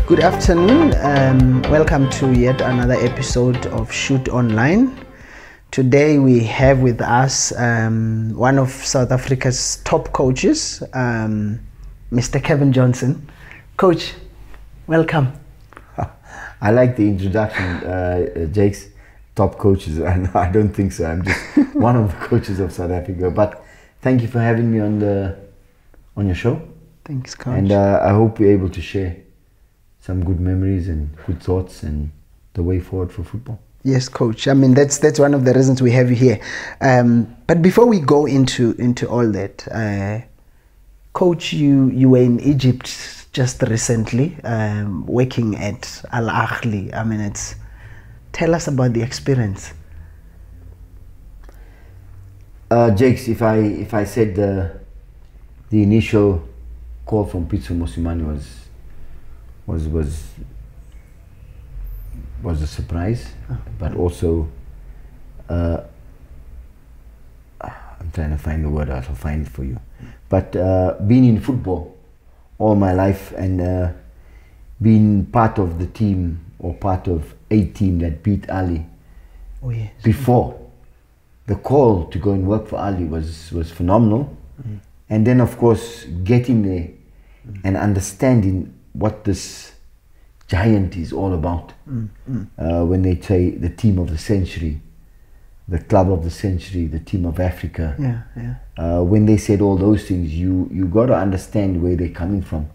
Good afternoon. Welcome to yet another episode of Shoot Online. Today we have with us one of South Africa's top coaches, Mr. Cavin Johnson. Coach, welcome. I like the introduction, Jake's top coaches. I don't think so. I'm just one of the coaches of South Africa. But thank you for having me on your show. Thanks, Coach. And I hope we're able to share some good memories and good thoughts and the way forward for football. Yes, Coach. I mean, that's one of the reasons we have you here. But before we go into all that, Coach, you were in Egypt just recently, working at Ahly. I mean, tell us about the experience. Jakes, if I said the initial call from PItso Mosimane was a surprise, but also I'm trying to find the word. I'll find it for you. But being in football all my life and being part of the team or part of a team that beat Ahli, oh, yes. Before the call to go and work for Ahli was phenomenal. And then of course getting there and understanding what this giant is all about. When they say the team of the century, the club of the century, the team of Africa. When they said all those things, you got to understand where they're coming from.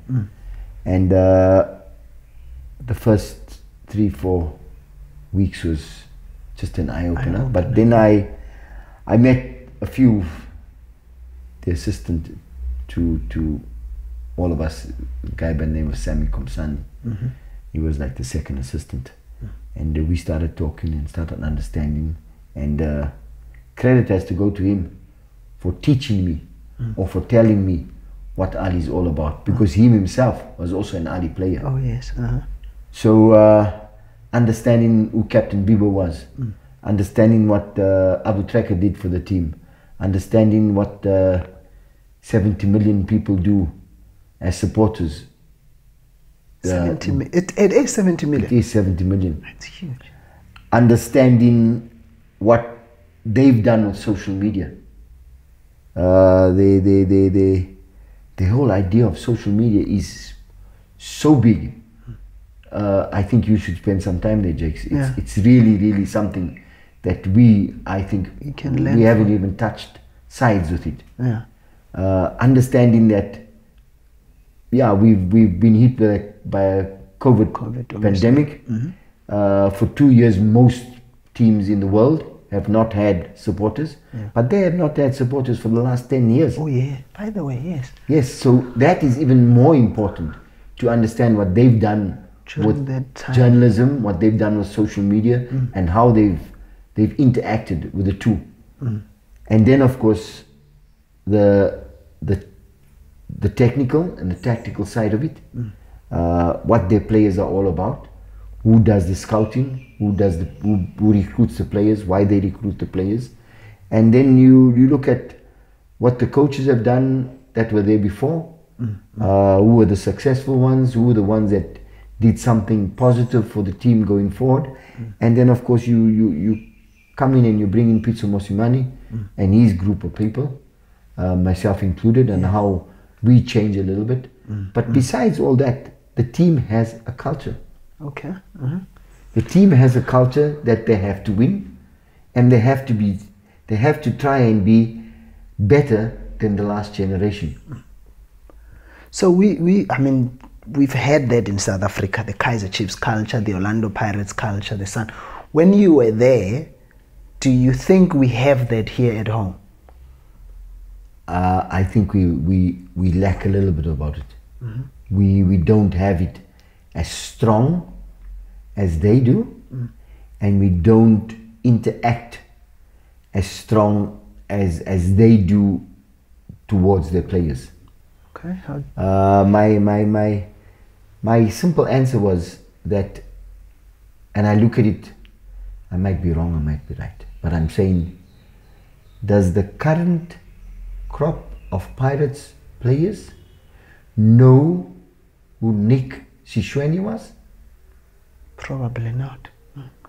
And the first 3-4 weeks was just an eye-opener. But then I met a few, the assistant to all of us, a guy by the name of Sammy Komsani. He was like the second assistant. And we started talking and started understanding. And credit has to go to him for teaching me or for telling me what Ahli is all about. Because he himself was also an Ahli player. Oh, yes. So understanding who Captain Bibo was, understanding what Abu Trekker did for the team, understanding what 70 million people do as supporters. 70 million. It is 70 million. It is 70 million. That's huge. Understanding what they've done with social media. The whole idea of social media is so big. I think you should spend some time there, Jakes. It's really, really something that I think we haven't even touched sides with it. Understanding that, we've been hit by a COVID pandemic. For 2 years, most teams in the world have not had supporters, but they have not had supporters for the last 10 years. Oh yeah, by the way, yes. Yes, so that is even more important to understand what they've done during with journalism, what they've done with social media, and how they've interacted with the two. And then of course the technical and the tactical side of it, what their players are all about, who does the scouting, who recruits the players, why they recruit the players. And then you look at what the coaches have done that were there before, who were the successful ones, who were the ones that did something positive for the team going forward. And then of course you come in and you bring in PItso Mosimane and his group of people, myself included, and how we change a little bit. But besides all that, the team has a culture. Okay. The team has a culture that they have to win, and they have to try and be better than the last generation. So I mean, we've had that in South Africa, the Kaizer Chiefs culture, the Orlando Pirates culture, the Sun. When you were there, do you think we have that here at home? I think we lack a little bit about it. We don't have it as strong as they do, and we don't interact as strong as they do towards their players. Okay. My simple answer was that, and I look at it, I might be wrong, I might be right, but I'm saying, does the current crop of Pirates players know who Nick Sishweni was? Probably not.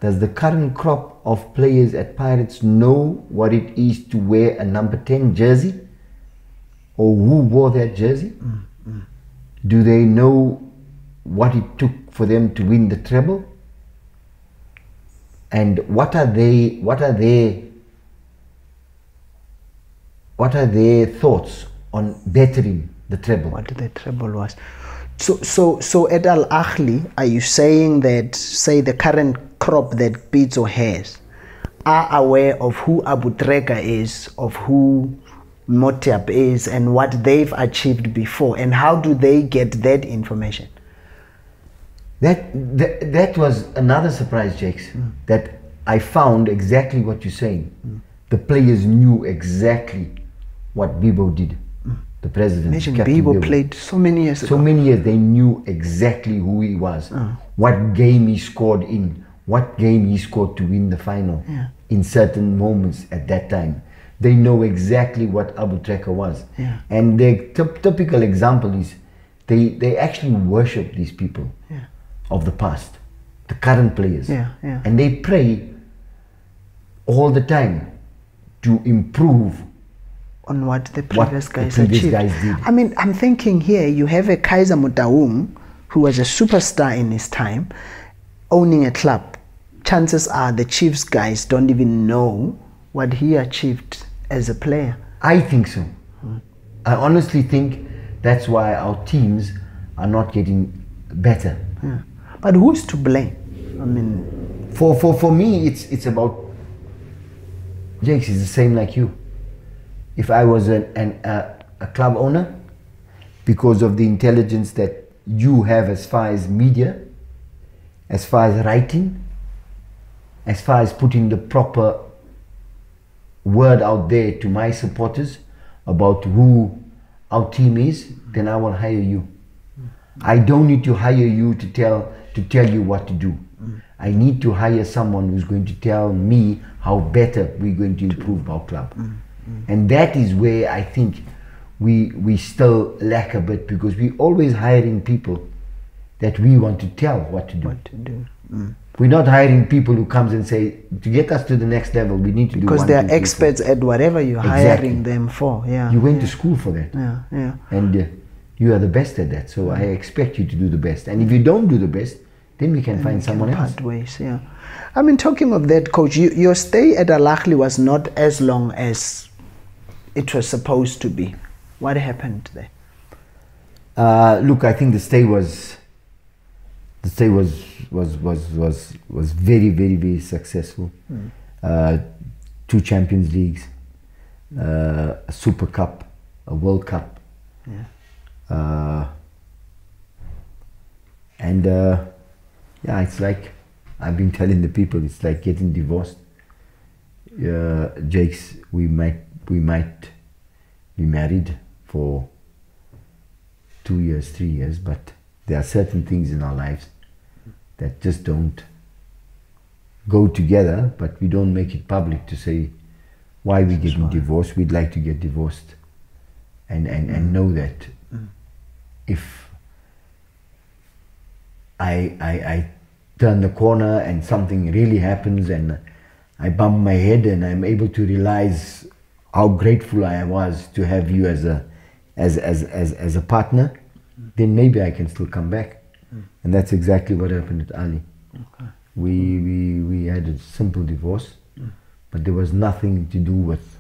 Does the current crop of players at Pirates know what it is to wear a number 10 jersey? Or who wore that jersey? Do they know what it took for them to win the treble? And what are their thoughts on bettering the treble? What the treble was. So at Ahli, are you saying that, say, the current crop that PItso has are aware of who Abu Treka is, of who Motiap is, and what they've achieved before, and how do they get that information? That was another surprise, Jakes, that I found exactly what you're saying. The players knew exactly what Bibo did. The president. Imagine Bibo played so many years ago. So many years, they knew exactly who he was, what game he scored in, what game he scored to win the final in certain moments at that time. They know exactly what Abu Treka was. And the typical example is they actually worship these people of the past, the current players. And they pray all the time to improve on what the previous guys achieved. Did. I mean, I'm thinking here, you have a Kaizer Motaung who was a superstar in his time, owning a club. Chances are the Chiefs guys don't even know what he achieved as a player. I think so. I honestly think that's why our teams are not getting better. But who's to blame? I mean, for me, it's about, Jakes is the same like you. If I was a club owner, because of the intelligence that you have as far as media, as far as writing, as far as putting the proper word out there to my supporters about who our team is, then I will hire you. I don't need to hire you to tell you what to do. I need to hire someone who's going to tell me how better we're going to improve our club. And that is where I think we still lack a bit, because we're always hiring people that we want to tell what to do. We're not hiring people who comes and say, to get us to the next level, we need to do one, because they're experts at whatever you're hiring them for. You went to school for that. And you are the best at that. So I expect you to do the best. And if you don't do the best, then we can find someone else. Part ways, I mean, talking of that, coach, your stay at Ahly was not as long as it was supposed to be. What happened there? Look, I think the stay was very, very, very successful. 2 Champions Leagues, a Super Cup, a World Cup, and it's like I've been telling the people, it's like getting divorced. Jakes, we might be married for 2 years, 3 years, but there are certain things in our lives that just don't go together, but we don't make it public to say why we're getting divorced. We'd like to get divorced and know that if I turn the corner and something really happens and I bump my head and I'm able to realize how grateful I was to have you as a partner, then maybe I can still come back. And that's exactly what happened at Ahli. We had a simple divorce, but there was nothing to do with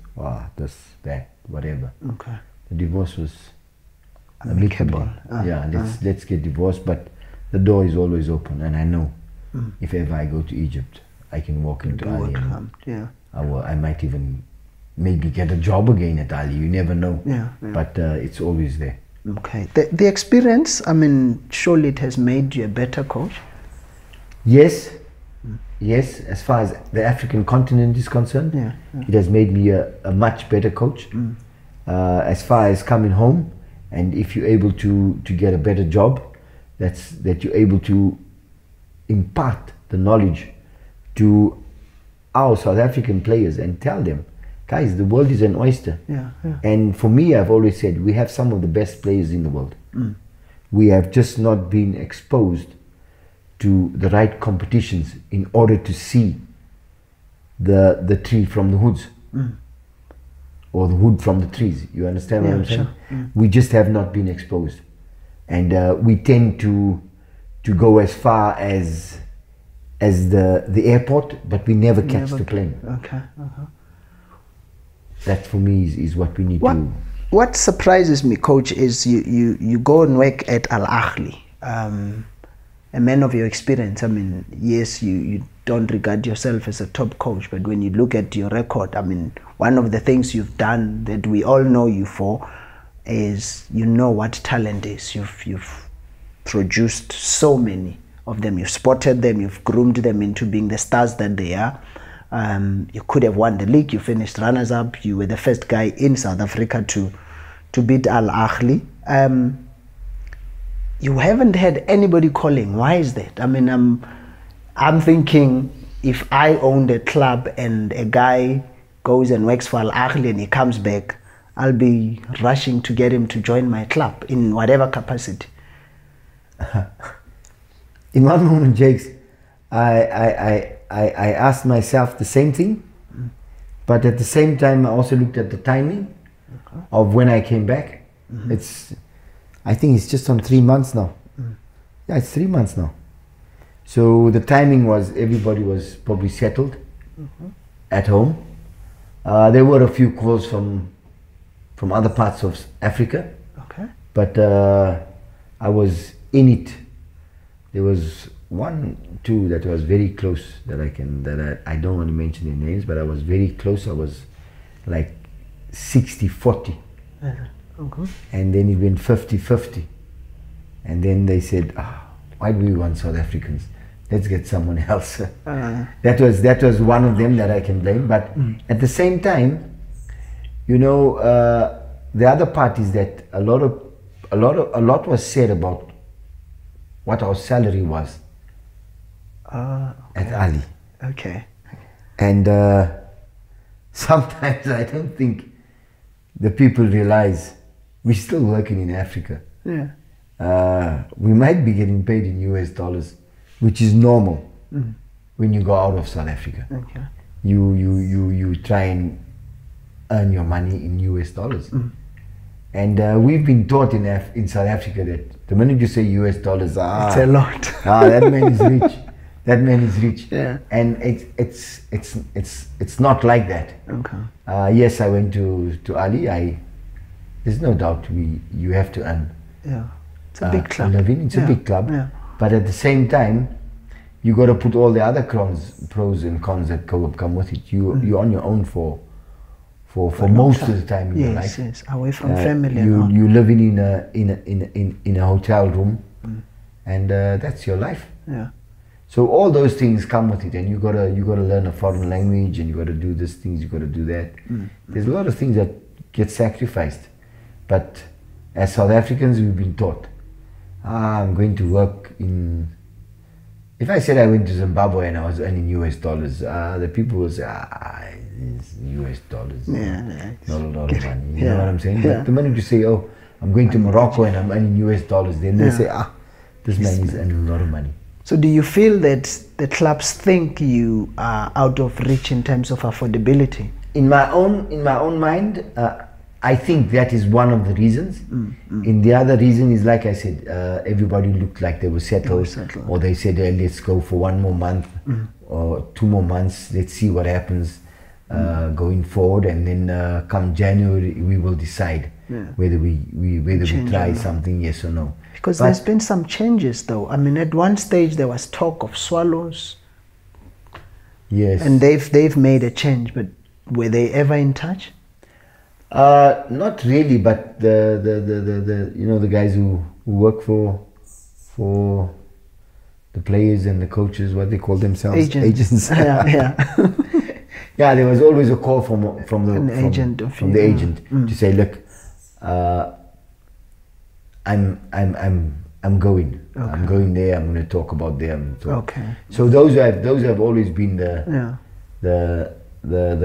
this, that, whatever. The divorce was amicable. Let's get divorced, but the door is always open, and I know if ever I go to Egypt, I can walk into Ahli and I might even maybe get a job again at Ahli. You never know. But it's always there. The experience, I mean, surely it has made you a better coach? Yes. Yes, as far as the African continent is concerned, it has made me a much better coach. As far as coming home, and if you're able to get a better job, that you're able to impart the knowledge to our South African players and tell them, guys, the world is an oyster. And for me, I've always said, we have some of the best players in the world. we have just not been exposed to the right competitions in order to see the tree from the hoods, or the wood from the trees. You understand what I'm saying? Sure. We just have not been exposed, and we tend to go as far as the airport, but we never catch the plane. Okay. That for me is what we need to. What surprises me, Coach, is you go and work at Ahli, a man of your experience. I mean, yes, you don't regard yourself as a top coach, but when you look at your record, I mean, one of the things you've done that we all know you for is you know what talent is. You've produced so many of them. You've spotted them. You've groomed them into being the stars that they are. You could have won the league. You finished runners-up. You were the first guy in South Africa to beat Ahli. You haven't had anybody calling. Why is that? I mean, I'm thinking if I owned a club and a guy goes and works for Ahli and he comes back, I'll be rushing to get him to join my club in whatever capacity. In one moment, Jakes, I asked myself the same thing, but at the same time I also looked at the timing of when I came back. I think it's just on 3 months now. Yeah, it's 3 months now. So the timing was, everybody was probably settled at home. There were a few calls from other parts of Africa, but I was in it. There was 1, 2 that was very close that I don't want to mention their names, but I was very close. I was like 60-40. And then it went 50-50. And then they said, why do we want South Africans? Let's get someone else. That was one of them that I can blame. But at the same time, you know, the other part is that a lot was said about what our salary was at Ahli. Okay. And sometimes I don't think the people realize we're still working in Africa. Yeah. We might be getting paid in US dollars, which is normal when you go out of South Africa. Okay. You try and earn your money in US dollars. And we've been taught in South Africa that the minute you say US dollars, it's a lot. that man is rich. That man is rich. Yeah. And it's not like that. Okay. Yes, I went to Ahli. There's no doubt you have to earn. Yeah. It's a big club. It's a big club. Yeah. But at the same time, you got to put all the other pros and cons that come with it. You're on your own for most of the time in your life. Yes, away from family. You living in a hotel room, and that's your life. Yeah. So all those things come with it, and you gotta learn a foreign language, and you gotta do these things, you gotta do that. There's a lot of things that get sacrificed, but as South Africans, we've been taught, I'm going to work in. If I said I went to Zimbabwe and I was earning US dollars, the people will say, it's US dollars. Yeah. Not a lot of money. You know what I'm saying? But the minute you say, I'm going to Morocco and I'm earning US dollars, then they say, this man is earning a lot of money. So do you feel that the clubs think you are out of reach in terms of affordability? In my own mind, I think that is one of the reasons. And the other reason is, like I said, everybody looked like they were settled. Or they said, let's go for 1 more month or 2 more months. Let's see what happens going forward, and then come January we will decide whether we try something, yes or no. Because there's been some changes, though. I mean, at one stage there was talk of Swallows. Yes. And they've made a change, but were they ever in touch? Not really, but the guys who work for the players and the coaches, what they call themselves, agents. Yeah, there was always a call from the agent to say, look, I'm going. Okay. I'm going there. I'm going to talk about them. Okay. So those have always been the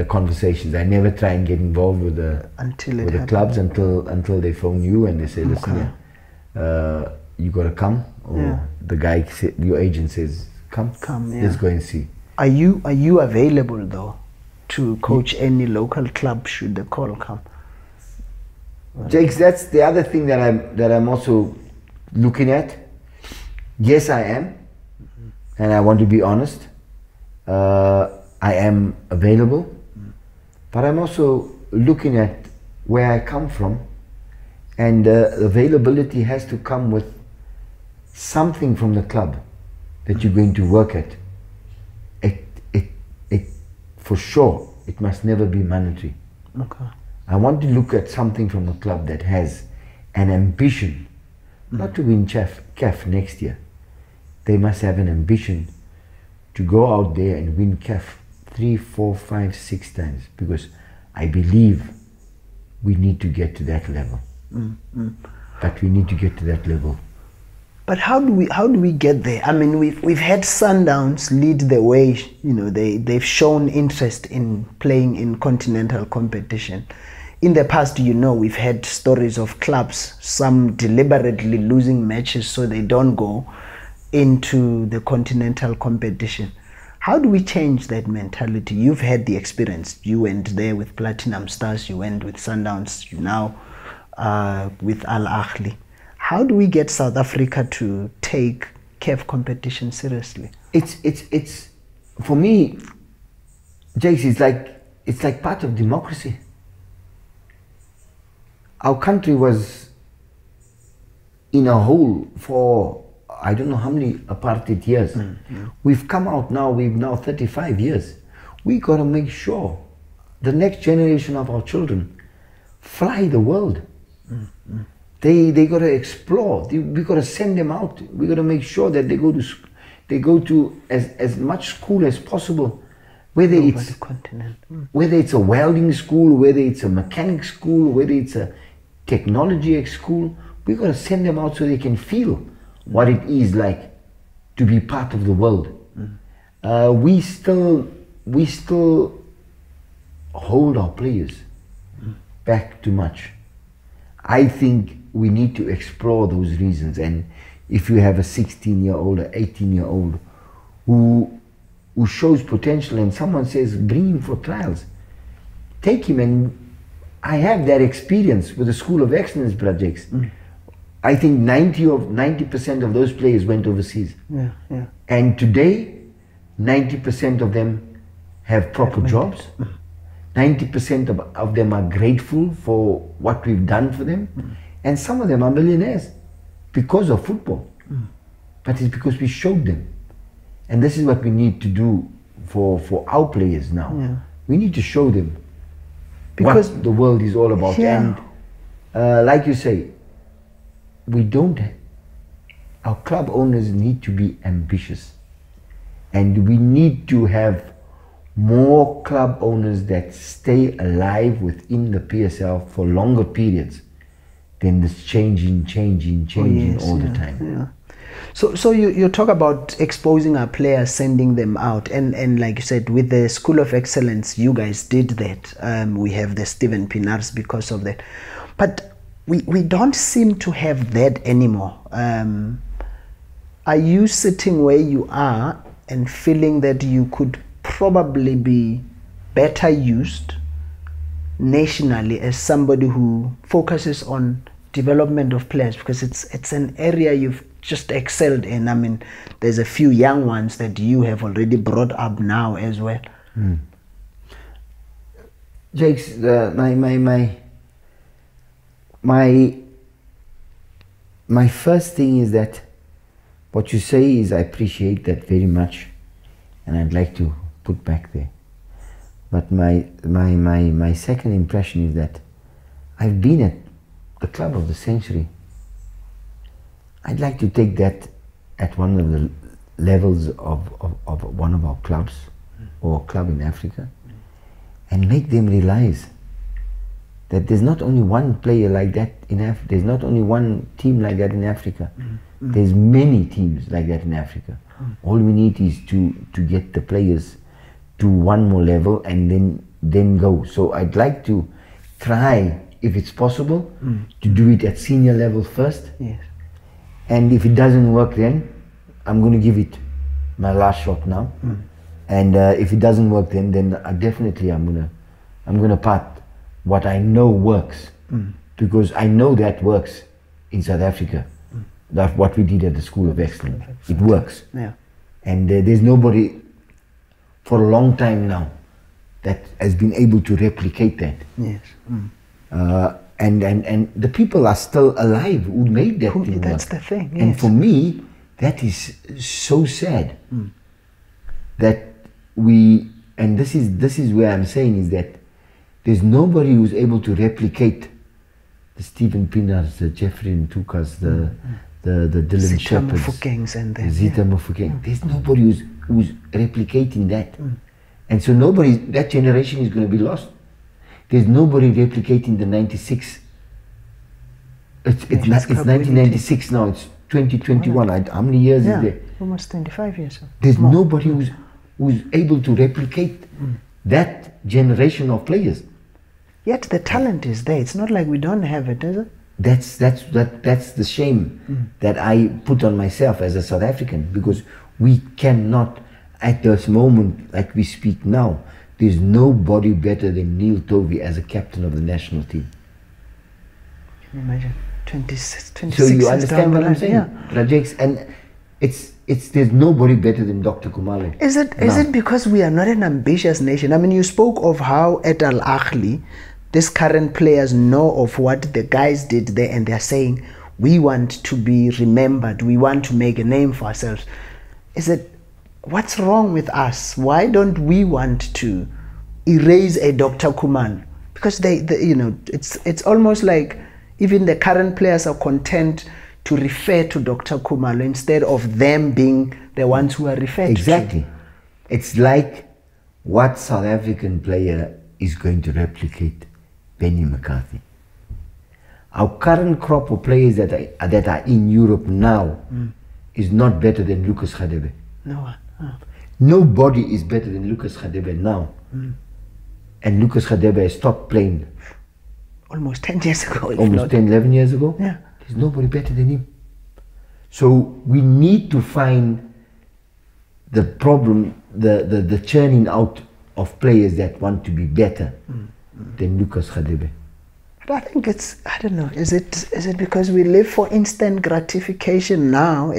conversations. I never try and get involved with the clubs until they phone you and they say, listen, you got to come, or the guy, your agent says, come, let's go and see. Are you available though to coach any local club should the call come? Jakes, that's the other thing that I'm also looking at. Yes, I am, and I want to be honest. I am available, but I'm also looking at where I come from, and availability has to come with something from the club that you're going to work at. It for sure, it must never be monetary. Okay. I want to look at something from the club that has an ambition, not to win CAF next year. They must have an ambition to go out there and win CAF 3, 4, 5, 6 times, because I believe we need to get to that level. But we need to get to that level. But how do we get there? I mean, we've had Sundowns lead the way. You know, they've shown interest in playing in continental competition. In the past, you know, we've had stories of clubs, some deliberately losing matches so they don't go into the continental competition. How do we change that mentality? You've had the experience. You went there with Platinum Stars, you went with Sundowns, you now with Ahli. How do we get South Africa to take CAF competition seriously? It's for me, Jace, it's like part of democracy. Our country was in a hole for I don't know how many apartheid years. We've come out now, we've now 35 years. We got to make sure the next generation of our children fly the world. They got to explore. We got to send them out. We got to make sure that they go to as much school as possible, whether it's a welding school, whether it's a mechanic school, whether it's a technology school. We got to send them out so they can feel what it is like to be part of the world. We still hold our players back too much. I think we need to explore those reasons, and if you have a 16-year-old or 18-year-old who shows potential and someone says bring him for trials, take him. And I have that experience with the School of Excellence projects. I think 90% of those players went overseas. And today 90% of them have proper jobs. 90% of them are grateful for what we've done for them. And some of them are millionaires because of football. But it's because we showed them. And this is what we need to do for our players now. We need to show them because what the world is all about. And like you say, our club owners need to be ambitious. And we need to have more club owners that stay alive within the PSL for longer periods than this changing all the time. So you talk about exposing our players, sending them out, and like you said, with the School of Excellence, you guys did that. We have the Steven Pinars because of that. But we don't seem to have that anymore. Are you sitting where you are and feeling that you could probably be better used nationally as somebody who focuses on development of players, because it's an area you've just excelled in? I mean, there's a few young ones that you have already brought up now as well. Jakes, my first thing is that what you say is I appreciate that very much, and I'd like to put back there. But my second impression is that I've been at the club of the century. I'd like to take that at one of the levels of one of our clubs or a club in Africa and make them realize that there's not only one player like that in Africa, there's not only one team like that in Africa, there's many teams like that in Africa. All we need is to get the players to one more level and then go. So I'd like to try, if it's possible, to do it at senior level first. And if it doesn't work, then I'm going to give it my last shot now. And if it doesn't work, then definitely I'm gonna part what I know works, because I know that works in South Africa. That's what we did at the School of Excellence. It works. Yeah. And there's nobody for a long time now that has been able to replicate that. Yes. And the people are still alive who made that thing That's work. the thing. Yes. And for me, that is so sad that we, and this is where I'm saying is that there's nobody who's able to replicate the Stephen Pinnars, the Jeffrey Ntukas, the Dylan Shepherds, and the Zita Mofokeng. There's nobody who's replicating that. And so that generation is going to be lost. There's nobody replicating the 96. It's 1996 now, it's 2021. How many years is there? Almost 25 years. There's nobody who's able to replicate that generation of players. Yet the talent is there. It's not like we don't have it, is it? That's the shame that I put on myself as a South African, because we cannot, at this moment, like we speak now, there's nobody better than Neil Tovey as a captain of the national team. Can you imagine? 26 So you understand what I'm saying, yeah. Rajesh? And there's nobody better than Doctor Khumalo. Is it because we are not an ambitious nation? I mean, you spoke of how at Ahly, these current players know of what the guys did there, and they're saying, we want to be remembered, we want to make a name for ourselves. What's wrong with us? Why don't we want to erase a Doctor Khumalo? Because it's almost like even the current players are content to refer to Doctor Khumalo instead of them being the ones who are referred to. Exactly. It's like, what South African player is going to replicate Benny McCarthy? Our current crop of players that are in Europe now is not better than Lucas Radebe. No one. Oh. Nobody is better than Lucas Radebe now. And Lucas Radebe has stopped playing almost 10 years ago. Almost 10, 11 years ago. Yeah. There's nobody better than him. So we need to find the problem, the churning out of players that want to be better than Lucas Radebe. But I think I don't know, is it because we live for instant gratification now?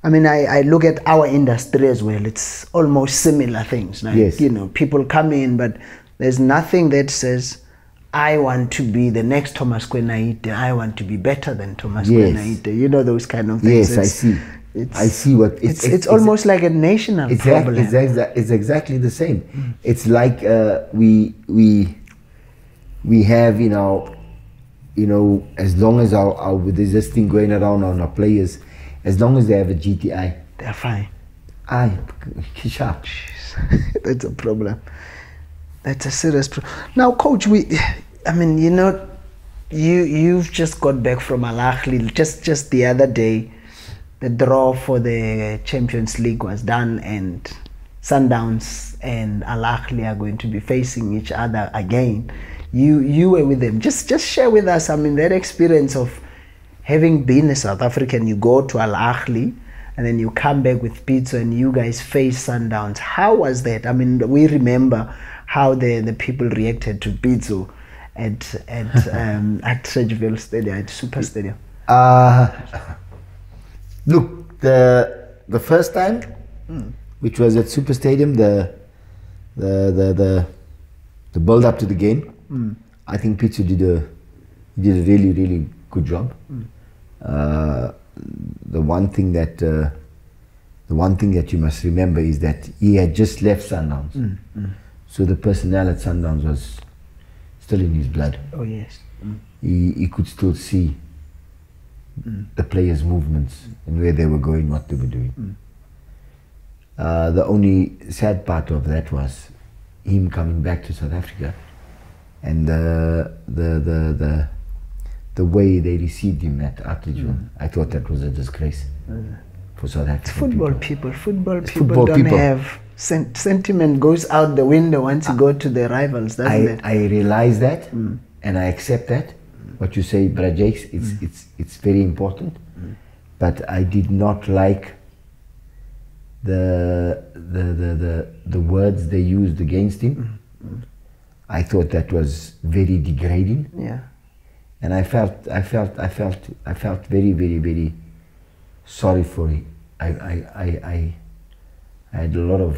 I look at our industry as well, it's almost similar things. Like, yes. People come in, but there's nothing that says, I want to be the next Thomas Kwenaite, I want to be better than Thomas Kwenaite. Those kind of things. Yes, I see. I see what it's almost like a national problem. It's exactly the same. It's like we have as long as there's this thing going around on our players, as long as they have a GTI, they're fine. Sharp. That's a problem. That's a serious problem. Now, Coach, you've just got back from Ahly. Just the other day, the draw for the Champions League was done, and Sundowns and Ahly are going to be facing each other again. You were with them. Just share with us, that experience of having been a South African. You go to Ahly, and then you come back with PItso, and you guys face Sundowns. How was that? We remember how the people reacted to PItso at Sedgeville Stadium, at Super Stadium. Look, the first time, which was at Super Stadium, the build up to the game, I think PItso did a really, really good job. The one thing that you must remember is that he had just left Sundowns, so the personnel at Sundowns was still in his blood. Oh yes. He could still see the players' movements and where they were going, what they were doing. The only sad part of that was him coming back to South Africa, and the way they received him at Ahly. I thought that was a disgrace for South Africa. Football people don't have sentiment, goes out the window once you go to the rivals, doesn't it? I realize that, and I accept that. What you say, Brajex, it's very important. but I did not like the words they used against him. I thought that was very degrading. Yeah. And I felt very, very, very sorry for him. I had a lot of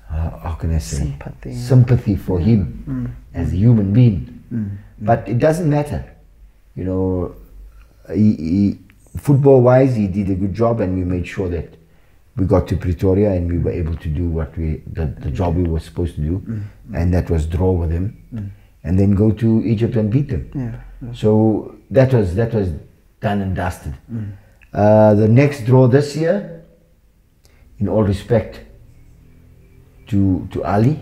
how can I say, sympathy for him as a human being. But it doesn't matter, you know. Football wise, he did a good job, and we made sure that we got to Pretoria and we were able to do what the job we were supposed to do, and that was draw with him, and then go to Egypt and beat them. Yeah. So that was done and dusted. The next draw this year, in all respect to Ahly,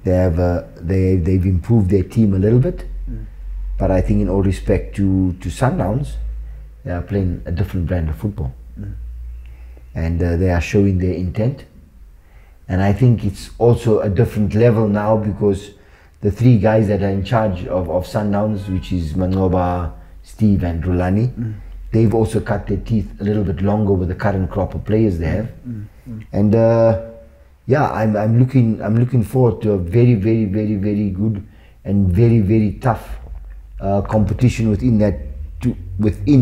they've improved their team a little bit, but I think in all respect to Sundowns, they are playing a different brand of football, and they are showing their intent. And I think it's also a different level now, because the three guys that are in charge of Sundowns, which is Mangoba, Steve and Rulani, they've also cut their teeth a little bit longer with the current crop of players they have. And yeah, I'm looking forward to a very, very, very, very good and very, very tough competition within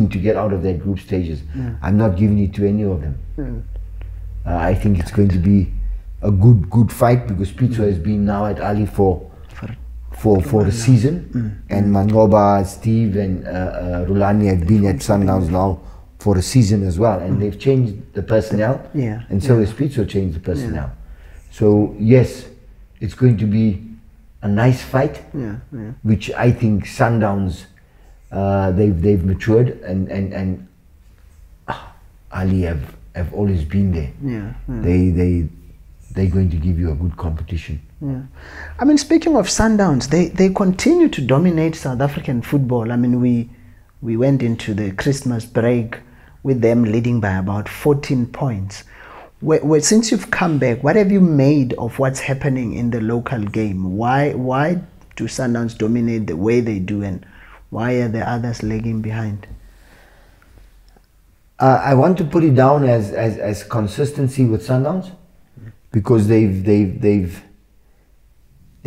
to get out of that group stages. I'm not giving it to any of them. I think it's going to be a good fight, because PItso has been now at Ahly for the season, and Mangoba, Steve and Rulani have been at Sundowns now for a season as well, and they've changed the personnel, and so has PItso changed the personnel. So yes, it's going to be a nice fight, which I think Sundowns, they've matured, and Ahly have always been there. They're going to give you a good competition. I mean, speaking of Sundowns, they continue to dominate South African football. I mean, we went into the Christmas break with them leading by about 14 points. Since you've come back, what have you made of what's happening in the local game? Why do Sundowns dominate the way they do, and why are the others lagging behind? I want to put it down as consistency with Sundowns, because they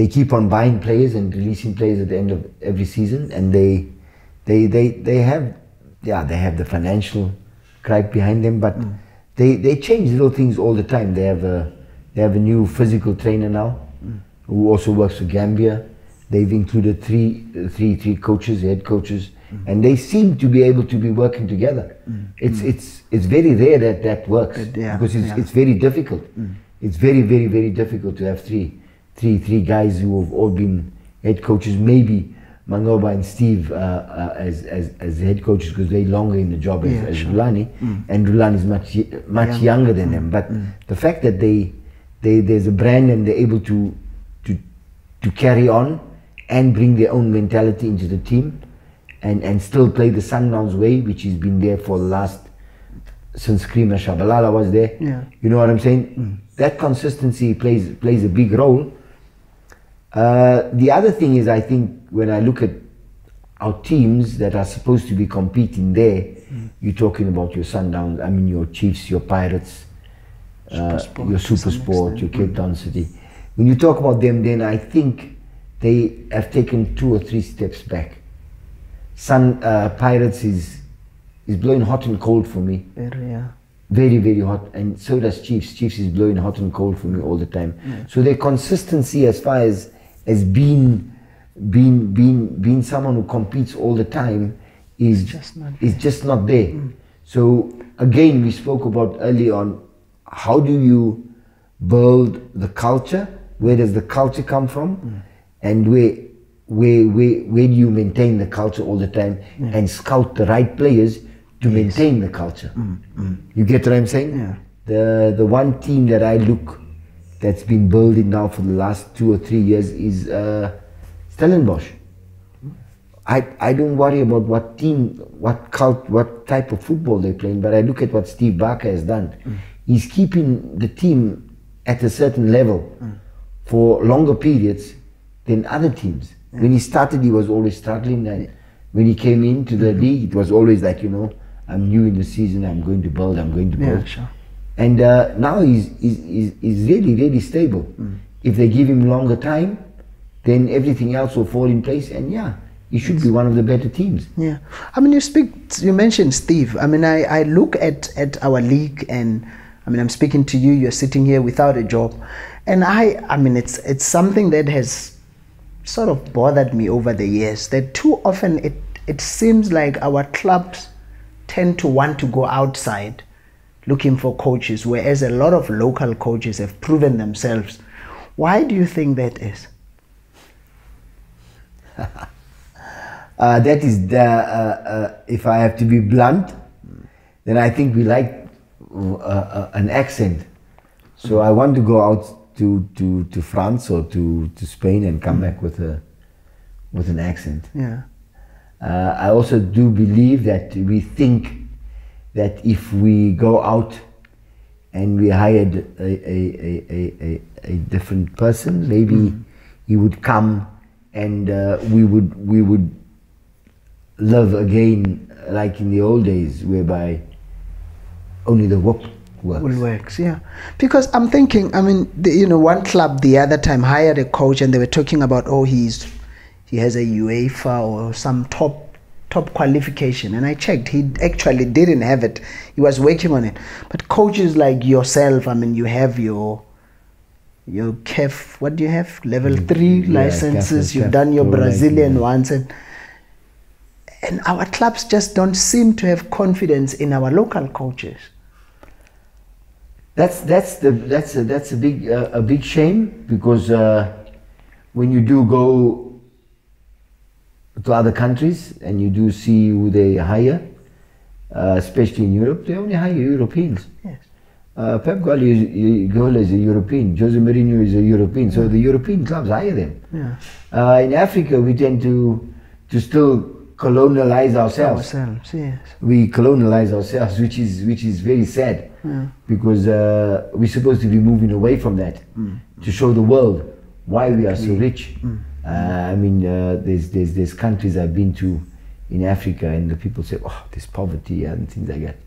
keep on buying players and releasing players at the end of every season, and they have the financial gripe behind them, but they change little things all the time. They have a new physical trainer now, who also works for Gambia. They've included three coaches, head coaches, and they seem to be able to be working together. It's very rare that works, because it's very difficult. It's very, very, very difficult to have three guys who have all been head coaches. Maybe Mangoba and Steve as head coaches, because they're longer in the job as Rulani, and Rulani is much younger than them. But the fact that there's a brand, and they're able to carry on and bring their own mentality into the team, and still play the Sundowns way, which has been there for the last, since Krima Shabalala was there. You know what I'm saying? That consistency plays a big role. The other thing is, I think when I look at our teams that are supposed to be competing there, you're talking about your Sundowns, I mean your Chiefs, your Pirates, your Supersport, your Cape Town City. When you talk about them, then I think they have taken 2 or 3 steps back. Pirates is blowing hot and cold for me. Very, very hot, and so does Chiefs. Chiefs is blowing hot and cold for me all the time. So their consistency, as far as being someone who competes all the time, is just not there. So again, we spoke about early on, how do you build the culture? Where does the culture come from? And where do you maintain the culture all the time, and scout the right players to maintain the culture? You get what I'm saying? The one team that I look, that's been building now for the last 2 or 3 years, is Stellenbosch. I don't worry about what team, what type of football they're playing, but I look at what Steve Barker has done. He's keeping the team at a certain level for longer periods than other teams. When he started, he was always struggling, and when he came into the league, it was always like, you know, I'm new in the season, I'm going to build, I'm going to build. Yeah, sure. And now he's really, really stable. If they give him longer time, then everything else will fall in place, and yeah, he should be one of the better teams. Yeah, I mean, you mentioned Steve. I mean, I look at our league, and I mean, I'm speaking to you. You're sitting here without a job, and I mean, it's something that has sort of bothered me over the years. That too often it seems like our clubs tend to want to go outside looking for coaches, whereas a lot of local coaches have proven themselves. Why do you think that is? That is if I have to be blunt, then I think we like an accent. So I want to go out to France or to Spain and come back with an accent. Yeah. I also do believe that we think that if we go out and we hired a different person, maybe he would come and we would live again like in the old days, whereby only the work works. Yeah, because I'm thinking, I mean, one club the other time hired a coach, and they were talking about, oh, he has a UEFA or some top qualification, and I checked, he actually didn't have it. He was working on it. But coaches like yourself, I mean, you have your CAF, what do you have? Level 3 licenses. You've done your Brazilian ones, and our clubs just don't seem to have confidence in our local coaches. That's a big shame, because when you do go to other countries and you do see who they hire, especially in Europe, they only hire Europeans. Yes. Pep Guardiola is a European, Jose Mourinho is a European, so the European clubs hire them. Yeah. In Africa, we tend to still colonialize ourselves. Yes. We colonialize ourselves, which is very sad, because we're supposed to be moving away from that to show the world why we are so rich. I mean, there's countries I've been to in Africa, and the people say, oh, there's poverty and things like that,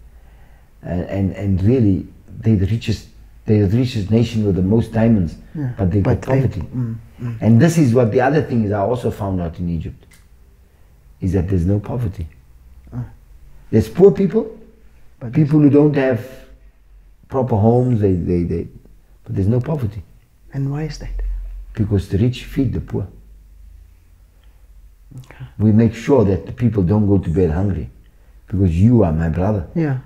and really, they're the richest nation with the most diamonds, but they've got poverty. And this is what the other thing is I also found out in Egypt, is that there's no poverty. There's poor people, but people who don't have proper homes, but there's no poverty. And why is that? Because the rich feed the poor. Okay. We make sure that the people don't go to bed hungry, because you are my brother. Yeah.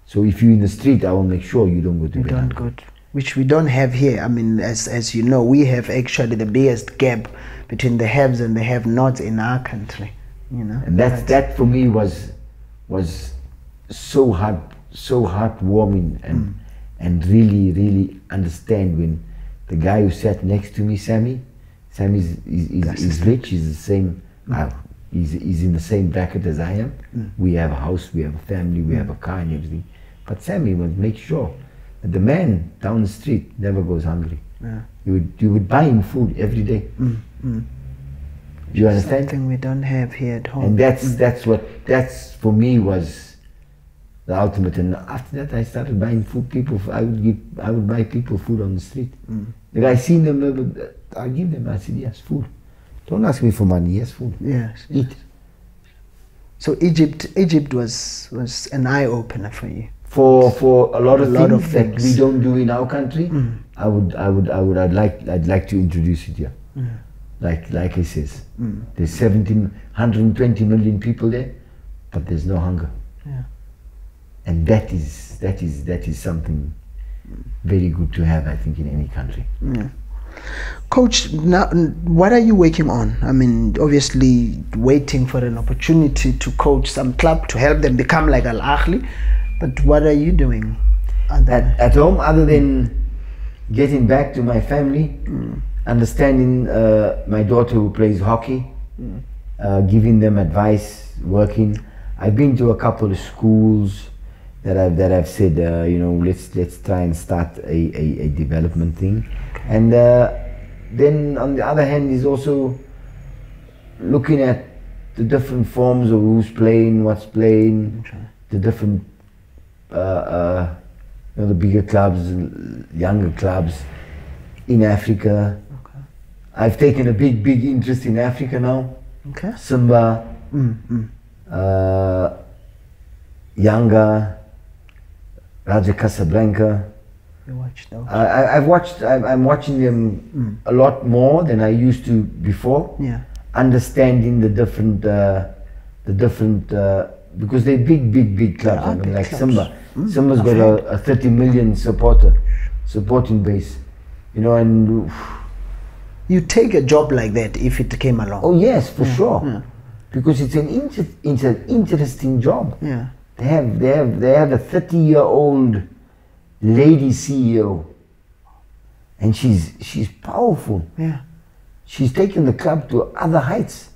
So if you're in the street, I will make sure you don't go to bed hungry. Which we don't have here. I mean, as you know, we have actually the biggest gap between the haves and the have-nots in our country. And that for me was so heartwarming, and really understand when the guy who sat next to me, Sammy is rich, he's the same, he's in the same bracket as I am. We have a house, we have a family, we have a car and everything. But Sammy would make sure that the man down the street never goes hungry. Yeah. You would buy him food every day. Do you understand? Something we don't have here at home. And that's for me was the ultimate. And after that, I started buying food. I would buy people food on the street. If I seen them, I give them. I said, yes, food. Don't ask me for money. Yes, food. Yes. Eat. So Egypt was an eye opener for you. For a lot of things that we don't do in our country, I'd like to introduce it here. Like I says, there's 120 million people there, but there's no hunger. Yeah. And that is something very good to have, I think, in any country. Yeah. Coach, now what are you working on? I mean, obviously waiting for an opportunity to coach some club to help them become like Ahli, but what are you doing at home, other than getting back to my family, understanding my daughter who plays hockey, giving them advice, working. I've been to a couple of schools that I've said, let's try and start a development thing. And then on the other hand is also looking at the different forms of who's playing, what's playing, the different, the bigger clubs, younger clubs in Africa. Okay. I've taken a big interest in Africa now. Okay. Simba, Yanga, Raja Casablanca. You watched those? I'm watching them a lot more than I used to before. Yeah. Understanding the different, because they're big clubs. I mean, like clubs. Simba. Simba's got a 30 million supporting base, you know, and you take a job like that if it came along. Oh yes, for sure, because it's an interesting job. Yeah, they have a 30-year-old lady CEO, and she's powerful. Yeah, she's taken the club to other heights.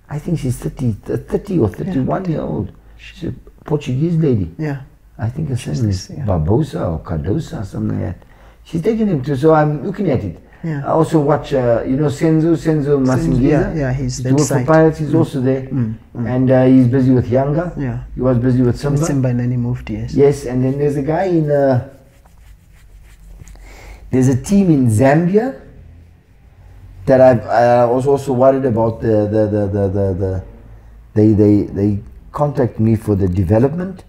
I think she's 30 or 31 year old. She's a Portuguese lady. Yeah. I think her name is Barbosa or Cardosa, something like that. She's taking him to, so I'm looking at it. Yeah. I also watch, Senzo Massingiza. Yeah, he's the for Pirates, he's also there. And he's busy with Yanga. Yeah. He was busy with Simba. And then he moved, yes. Yes, and then there's a guy in, there's a team in Zambia that I was also worried about they contact me for the development.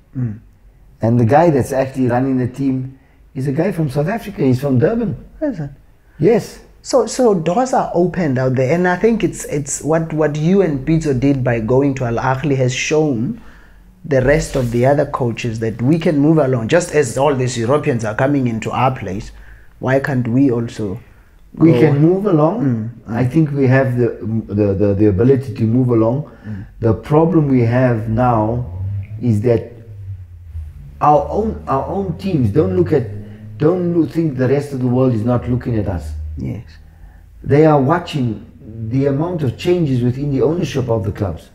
And the guy that's actually running the team is a guy from South Africa. He's from Durban. Is it? Yes. So doors are opened out there, and I think it's what you and PItso did by going to Ahli has shown the rest of the other coaches that we can move along. Just as all these Europeans are coming into our place, why can't we also? We can move along. I think we have the ability to move along. The problem we have now is that our own teams don't think the rest of the world is not looking at us. Yes. They are watching the amount of changes within the ownership of the clubs.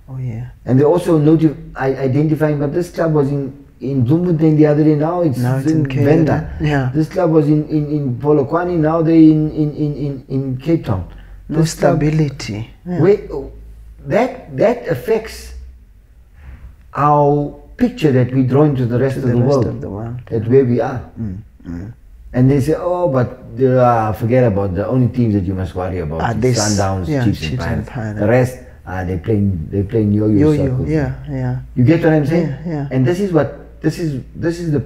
Oh yeah. And they also identifying, but this club was in Bloemfontein the other day, now it's in Venda. Yeah. This club was in Polokwane, now they're in Cape Town. No stability. That affects our picture that we draw into the rest of the world. At where we are. And they say, oh, but forget about the only teams that you must worry about. Sundowns, Chiefs and Pirates. The rest, they playing yo-yo circles. Yeah. You get what I'm saying? Yeah. And this is the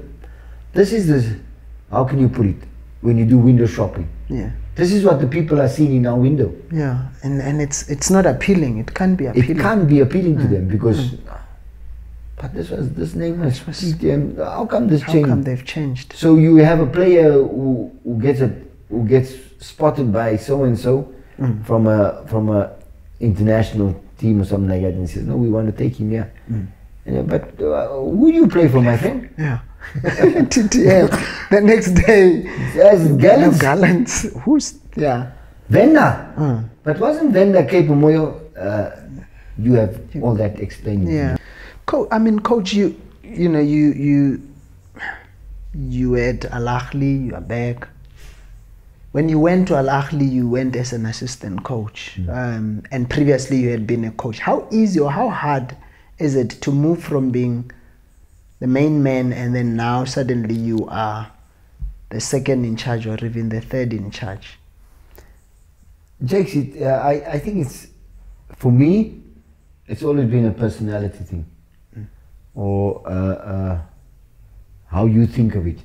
how can you put it, when you do window shopping? Yeah. This is what the people are seeing in our window. Yeah, and it's not appealing. It can't be appealing. It can't be appealing to them because. But this name was how come this changed? How come they've changed? So you have a player who gets spotted by so and so from a international team or something like that, and says, no, we want to take him here. But who do you play for, my friend? Yeah. TTL. The next day, Gallants. Who's Venda? But wasn't Venda Cape Moyo? You have all that explaining. Yeah. Coach, you at Ahli, you are back. When you went to Ahli, you went as an assistant coach, and previously you had been a coach. How easy or how hard is it to move from being the main man and then now suddenly you are the second in charge or even the third in charge? Jakes, I think it's, for me, it's always been a personality thing. Or how you think of it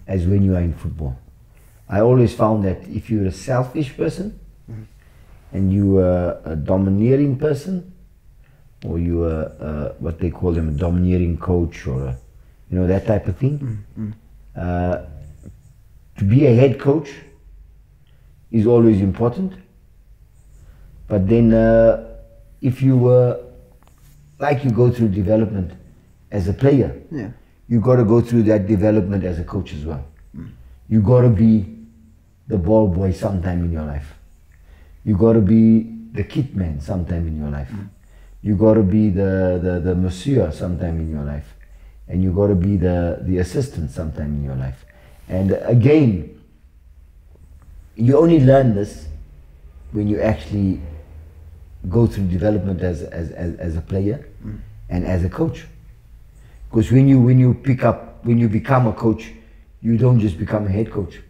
as when you are in football. I always found that if you're a selfish person and you are a domineering person, or you are what they call them, a domineering coach, or that type of thing, to be a head coach is always important. But then if you were like you go through development as a player, you got to go through that development as a coach as well. You got to be the ball boy sometime in your life. You got to be the kit man sometime in your life. You got to be the masseur sometime in your life, and you got to be the assistant sometime in your life. And again, you only learn this when you actually go through development as a player and as a coach. Because when you become a coach, you don't just become a head coach.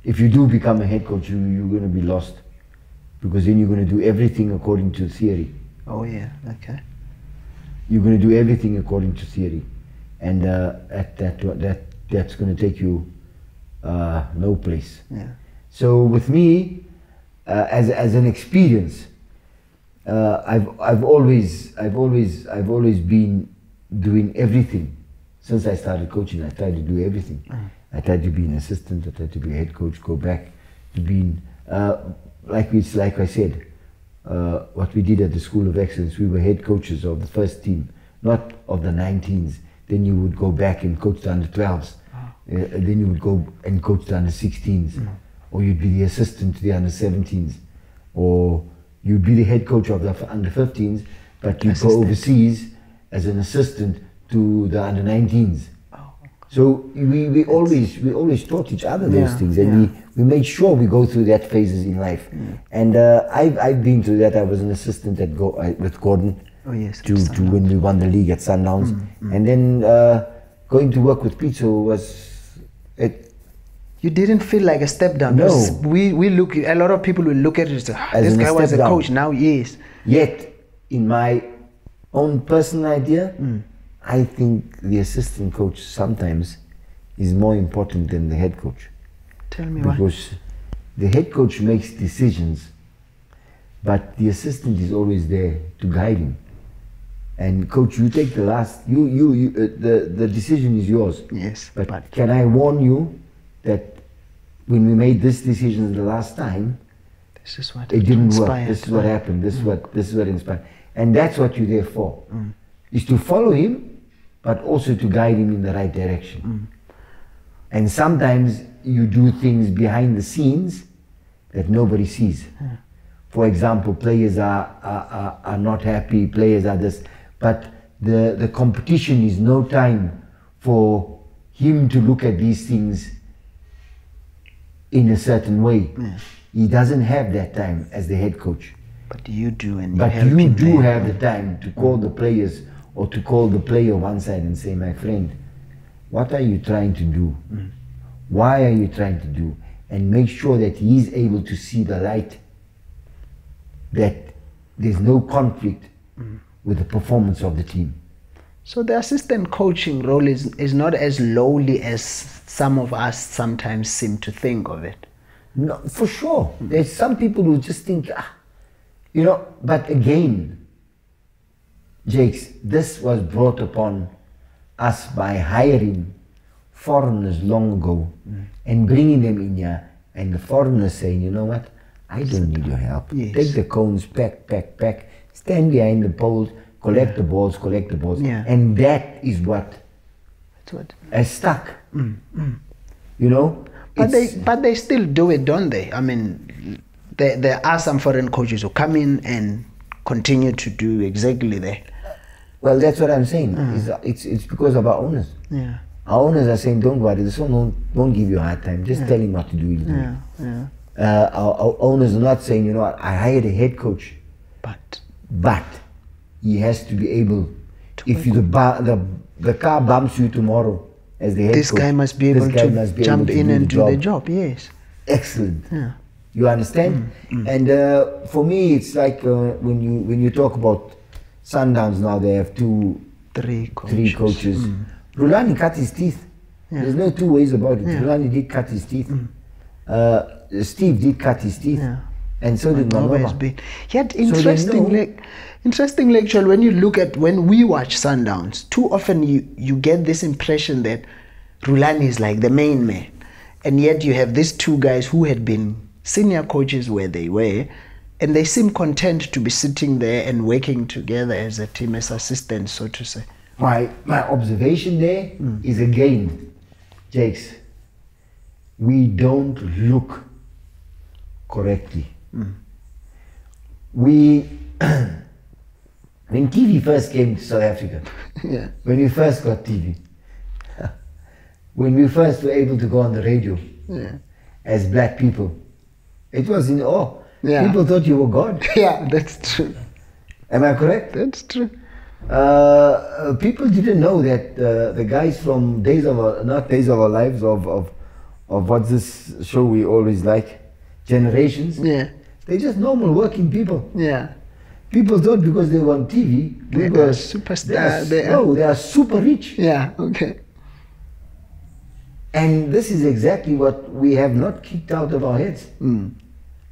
If you do become a head coach, you're going to be lost, because then you're going to do everything according to theory. Oh yeah, okay. You're going to do everything according to theory, and that's going to take you no place. Yeah. So with me, as an experience, I've always been doing everything since I started coaching. I tried to do everything. I tried to be an assistant. I tried to be a head coach. Go back to being like I said, what we did at the School of Excellence. We were head coaches of the first team, not of the 19s. Then you would go back and coach the under 12s. Then you would go and coach the under 16s, or you'd be the assistant to the under 17s, or you'd be the head coach of the under 15s, but you'd go overseas as an assistant to the under 19s. So we always taught each other those things, and we made sure we go through that phases in life. And I've been through that. I was an assistant with Gordon to when we won the league at Sundowns, and then going to work with PItso was it. You didn't feel like a step down. No. We look. A lot of people will look at it and say, "This guy was a coach. Now he is." Yet, in my own personal idea, I think the assistant coach sometimes is more important than the head coach. Tell me why. Because the head coach makes decisions, but the assistant is always there to guide him. And coach, you take the last. The decision is yours. Yes. But can I warn you that when we made this decision the last time, this is what it didn't work. This is what happened. This is what inspired. And that's what you're there for, is to follow him, but also to guide him in the right direction. And sometimes you do things behind the scenes that nobody sees. For example, players are not happy, players are this, but the competition is no time for him to look at these things in a certain way. He doesn't have that time as the head coach. But you do, and you do have the time to call the players, or to call the player one side and say, "My friend, what are you trying to do? Why are you trying to do?" And make sure that he is able to see the light, that there's no conflict with the performance of the team. So the assistant coaching role is not as lowly as some of us sometimes seem to think of it. No, for sure. There's some people who just think, but again, Jakes, this was brought upon us by hiring foreigners long ago and bringing them in here, and the foreigners saying, "You know what, I don't need your help. Yes. Take the cones, pack, stand behind the poles, collect the balls. Yeah. And that is what has stuck. But they still do it, don't they? I mean, there are some foreign coaches who come in and continue to do exactly that. Well, that's what I'm saying. It's because of our owners. Yeah. Our owners are saying, "Don't worry, this one won't give you a hard time. Just tell him what to do. He'll do it." Our owners are not saying, "You know what, I hired a head coach, but he has to be able, if the car bumps you tomorrow as the head coach, this guy must be able to jump in and do the job." Yes. Excellent. Yeah. You understand? And for me, it's like when you talk about Sundowns now, they have three coaches. Rulani cut his teeth. There's no two ways about it. Rulani did cut his teeth. Steve did cut his teeth. And so did Manoma. Yet interestingly, actually, when we watch Sundowns, too often you get this impression that Rulani is like the main man. And yet you have these two guys who had been senior coaches where they were, and they seem content to be sitting there and working together as a team, as assistants, so to say. My observation there is, again, Jakes, we don't look correctly. When TV first came to South Africa, when we first got TV, when we first were able to go on the radio as black people, it was in awe. Yeah. People thought you were God. Yeah, that's true. Am I correct? That's true. People didn't know that the guys from not Days of Our Lives, of what's this show we always like, Generations. Yeah. They're just normal working people. Yeah. People thought because they were on TV, They were are superstars. They are super rich. Yeah, okay. And this is exactly what we have not kicked out of our heads.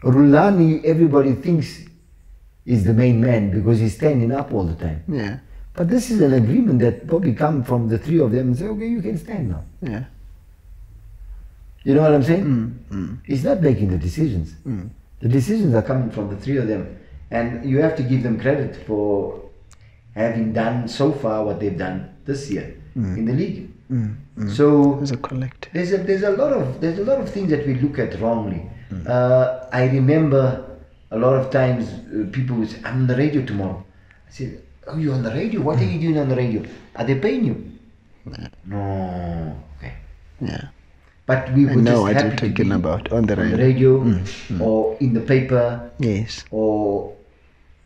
Rulani, everybody thinks is the main man because he's standing up all the time. Yeah. But this is an agreement that probably come from the three of them and say, okay, you can stand now. Yeah. You know what I'm saying? He's not making the decisions. The decisions are coming from the three of them. And you have to give them credit for having done so far what they've done this year in the league. So As a collective. there's a lot of things that we look at wrongly. I remember a lot of times people would say, I'm on the radio tomorrow. I said, oh, you're on the radio? What are you doing on the radio? Are they paying you? No. Okay. Yeah. But we I were know just what happy you're to talking be about on the on the radio. radio or in the paper Yes. or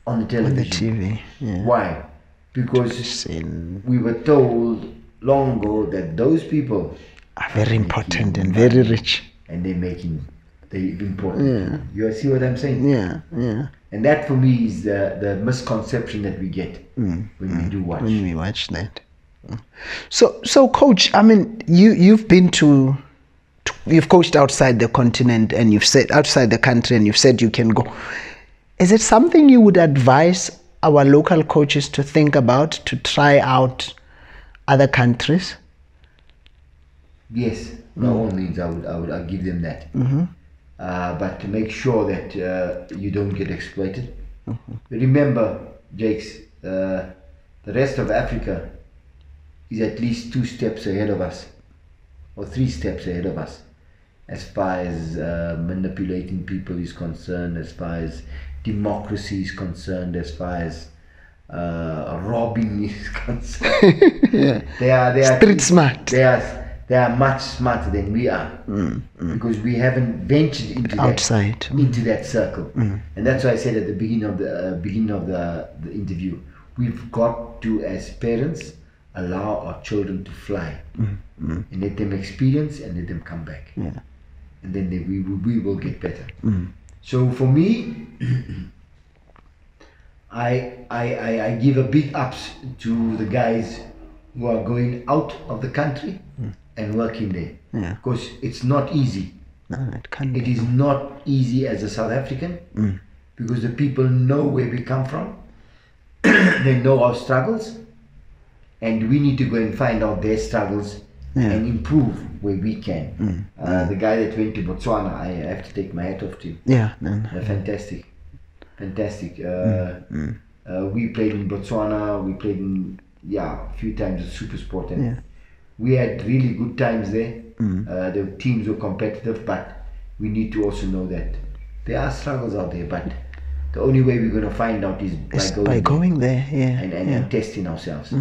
on the On the television. TV. Yeah. Why? Because Seen. we were told long ago that those people Are very important and very rich. and they're important. You see what I'm saying? Yeah, yeah. And that for me is the misconception that we get when we do watch. When we watch that. So coach, I mean, you've been you've coached outside the continent and you've said outside the country and you've said you can go. Is it something you would advise our local coaches to think about, to try out other countries? Yes, by all means, I would give them that. But to make sure that you don't get exploited. Remember, Jakes, the rest of Africa is at least 2 steps ahead of us, or 3 steps ahead of us, as far as manipulating people is concerned, as far as democracy is concerned, as far as robbing is concerned. Yeah. They are Street smart. They are much smarter than we are because we haven't ventured into Outside. into that circle. And that's why I said at the beginning of the interview, we've got to, as parents, allow our children to fly and let them experience and let them come back. Yeah. And then we will get better. So for me, I give a big ups to the guys who are going out of the country and working there. Yeah. Because it's not easy. No, it can't It be. is not easy as a South African because the people know where we come from. They know our struggles, and we need to go and find out their struggles and improve where we can. The guy that went to Botswana, I have to take my hat off to him. Yeah. Fantastic. We played in Botswana. We played in a few times at Super Sport, and we had really good times there. The teams were competitive, but we need to also know that there are struggles out there. But the only way we're going to find out is by going there. Yeah. And testing ourselves.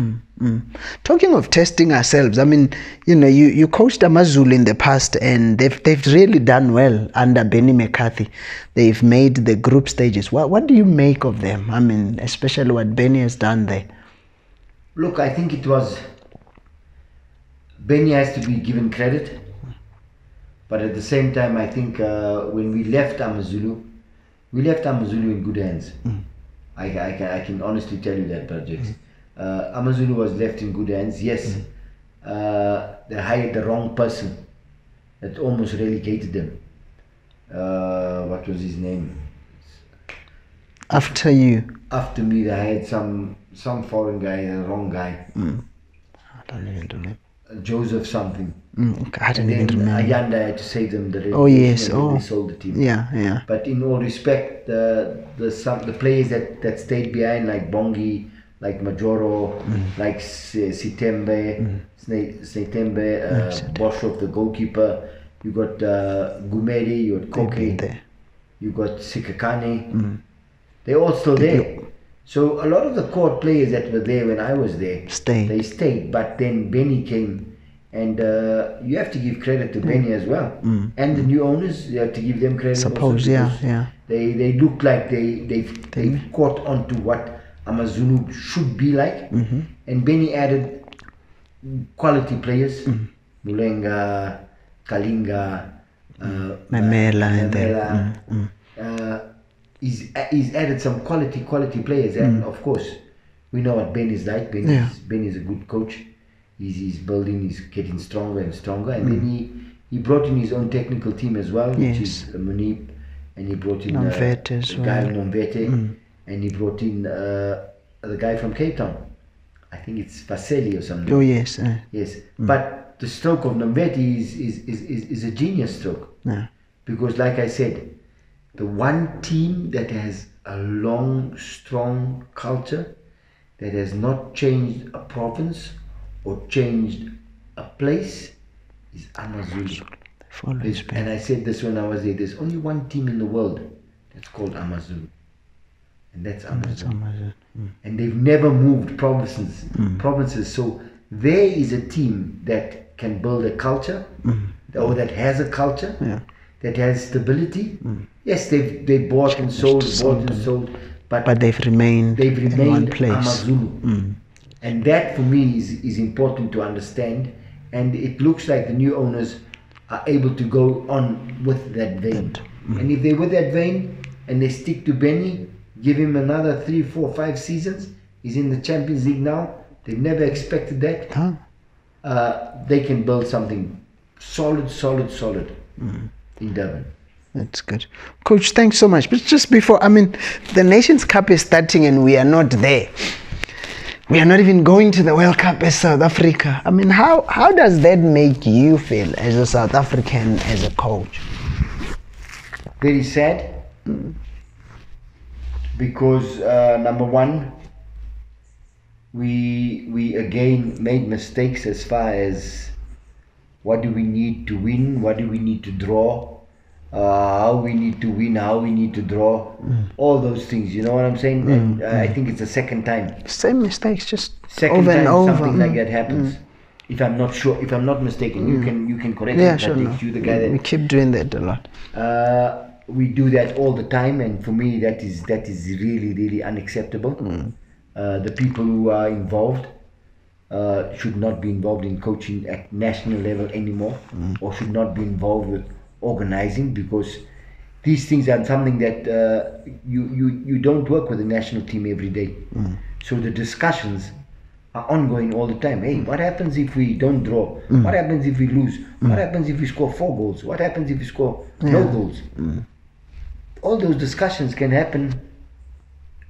Talking of testing ourselves, I mean, you coached Amazulu in the past, and they've really done well under Benny McCarthy. They've made the group stages. What do you make of them? I mean, especially what Benny has done there. Look, I think it was Benny has to be given credit, but at the same time, I think when we left Amazulu in good hands. I can honestly tell you that, projects. Amazulu was left in good hands. Yes, they hired the wrong person that almost relegated them. What was his name? After you? After me, they hired some foreign guy, the wrong guy. I don't even remember. Joseph something. I don't even remember. Ayanda had to save them. Oh yes. They sold the team. Yeah. But in all respect, the players that stayed behind, like Bongi, like Majoro, like Sitembe, Boshoff, the goalkeeper. You got Gumeri, you got Koke, you got Sikakane. They're all still there. So a lot of the core players that were there when I was there, they stayed. But then Benny came And you have to give credit to Benny as well, and the new owners. You have to give them credit. Suppose, also they look like they've caught on to what Amazulu should be like, and Benny added quality players, Mulenga, Kalinga, Mamela, he's added some quality players, and of course we know what Ben is like. Ben is a good coach. He's building, he's getting stronger and stronger, and then he brought in his own technical team as well, which is Munib, and he brought in the guy Nomvete, and he brought in the guy from Cape Town. I think it's Vaseli or something. Oh yes, yes. But the stroke of Nomvete is a genius stroke, because like I said, the one team that has a long, strong culture, that has not changed a province or changed a place, is Amazulu. And I said this when I was there, there's only one team in the world that's called Amazulu, and that's Amazulu. And they've never moved provinces. So there is a team that can build a culture, or that has a culture, that has stability. Yes, they bought and sold, but they've remained in one place. Amazulu. And that for me is important to understand, and it looks like the new owners are able to go on with that vein. And if they're with that vein and they stick to Benny, give him another 3, 4, 5 seasons, he's in the Champions League now, they've never expected that, they can build something solid in Durban. That's good. Coach, thanks so much. But just before, the Nations Cup is starting and we are not there. We are not even going to the World Cup as South Africa. How does that make you feel as a South African, as a coach? Very sad. Because number one, we again made mistakes as far as what do we need to win, what do we need to draw, how we need to win, how we need to draw, all those things, you know what I'm saying? And I think it's the second time. Same mistakes, just second over time and over. Something like that happens. If I'm not sure, if I'm not mistaken, you can correct me. Sure. You the guy that we keep doing that a lot. We do that all the time, and for me that is really unacceptable. The people who are involved should not be involved in coaching at national level anymore, or should not be involved with organizing, because these things are something that you don't work with the national team every day. So the discussions are ongoing all the time. Hey, what happens if we don't draw? What happens if we lose? What happens if we score 4 goals? What happens if we score no goals? All those discussions can happen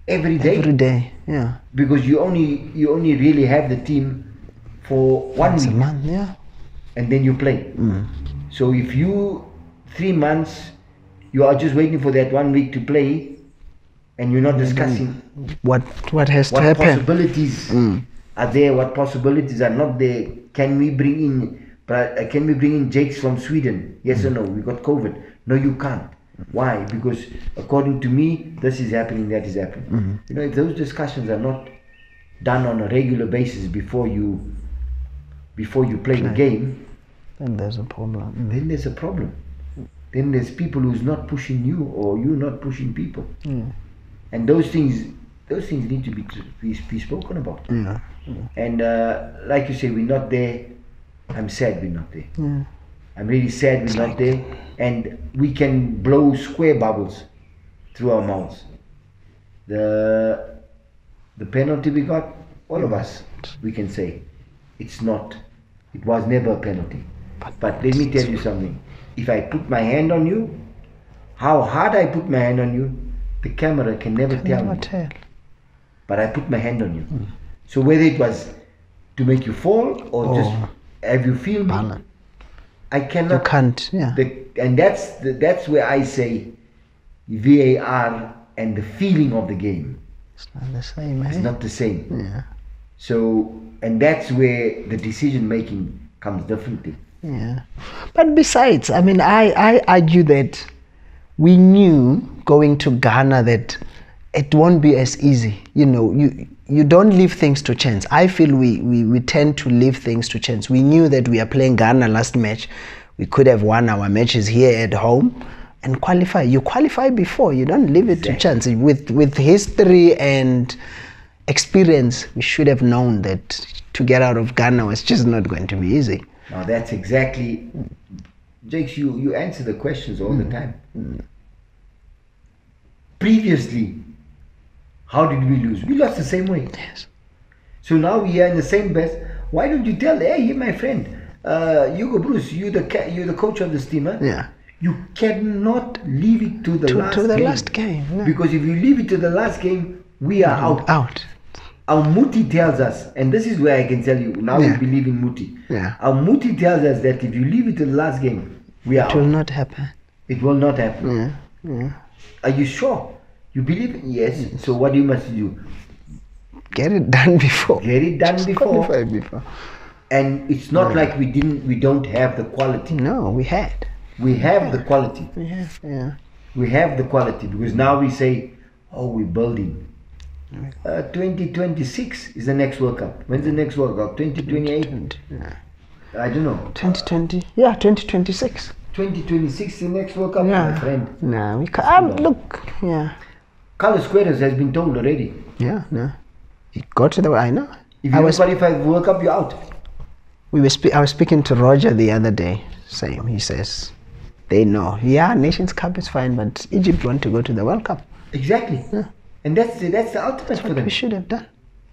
every day. Every day, yeah. Because you only really have the team for 1 week. A month, yeah. And then you play. So if you 3 months you are just waiting for that 1 week to play, and you're not discussing what has to happen. What possibilities are there? What possibilities are not there? Can we bring in Jakes from Sweden? Yes or no? We got COVID. No, you can't. Why? Because according to me, this is happening, that is happening. You know, if those discussions are not done on a regular basis before you play the game, then there's a problem. Then there's a problem. Then there's people who's not pushing you, or you not pushing people. And those things need to be spoken about. And like you say, we're not there. I'm sad we're not there. I'm really sad we're not there. And we can blow square bubbles through our mouths. The penalty we got, all of us, we can say it was never a penalty. But let me tell you something. If I put my hand on you, how hard I put my hand on you, the camera can never tell me. But I put my hand on you. So whether it was to make you fall or just have you feel me, I cannot. You can't. Yeah. And that's where I say VAR and the feeling of the game. It's not the same. It's not the same. Yeah. So, and that's where the decision making comes differently. Yeah. But besides, I mean, I argue that we knew going to Ghana that it won't be as easy. You know, you don't leave things to chance. I feel we tend to leave things to chance. We knew that we are playing Ghana last match. We could have won our matches here at home and qualify. You qualify before. You don't leave it to chance. With history and experience, we should have known that to get out of Ghana was just not going to be easy. Now that's exactly, Jakes, you answer the questions all the time. Previously, how did we lose? We lost the same way. Yes. So now we are in the same best. Why don't you tell, hey, my friend, Hugo Bruce, you're the coach of this team, huh? Yeah. You cannot leave it to the last game. No. Because if you leave it to the last game, we are out. Our Muti tells us, and this is where I can tell you, now we believe in Muti. Yeah. Our Muti tells us that if you leave it to the last game, we are out. It will not happen. It will not happen. Yeah. Yeah. Are you sure? You believe it? Yes. So what you must do? Get it done before. Get it done Just before. qualify before. And it's not like we don't have the quality. No, we had. We have the quality. Yeah. We have the quality, because now we say, oh, we're building. 2026 is the next World Cup. When's the next World Cup? 2028? Yeah. I don't know. 2020. Yeah, 2026. 2026 is the next World Cup, Yeah. my friend. No, we can't. Look. Yeah. Carlos Queiroz has been told already. Yeah. No. You go to the. I know. If you don't qualify for the World Cup, you're out. I was speaking to Roger the other day. Same. He says they know. Yeah, Nations Cup is fine, but Egypt want to go to the World Cup. Exactly. Yeah. And that's the ultimate for them. We should have done.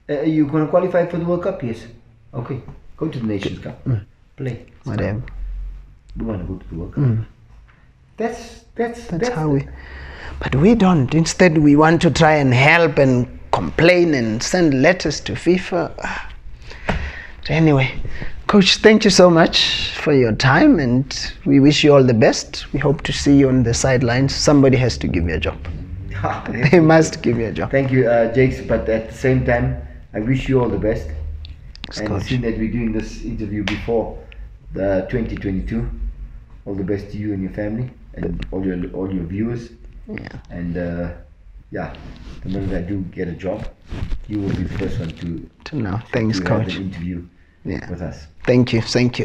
You're going to qualify for the World Cup? Yes. Okay. Go to the Nations Cup. Play. Whatever. We want to go to the World Cup. That's how we. But we don't. Instead, we want to try and help and complain and send letters to FIFA. Anyway, Coach, thank you so much for your time, and we wish you all the best. We hope to see you on the sidelines. Somebody has to give you a job. They must give you a job. Thank you, Jakes. But at the same time, I wish you all the best. Thanks, and Coach. seeing that we're doing this interview before the 2022, all the best to you and your family and all your viewers. Yeah. And the moment I do get a job, you will be the first one to know. Thanks, have Coach. an interview with us. Thank you.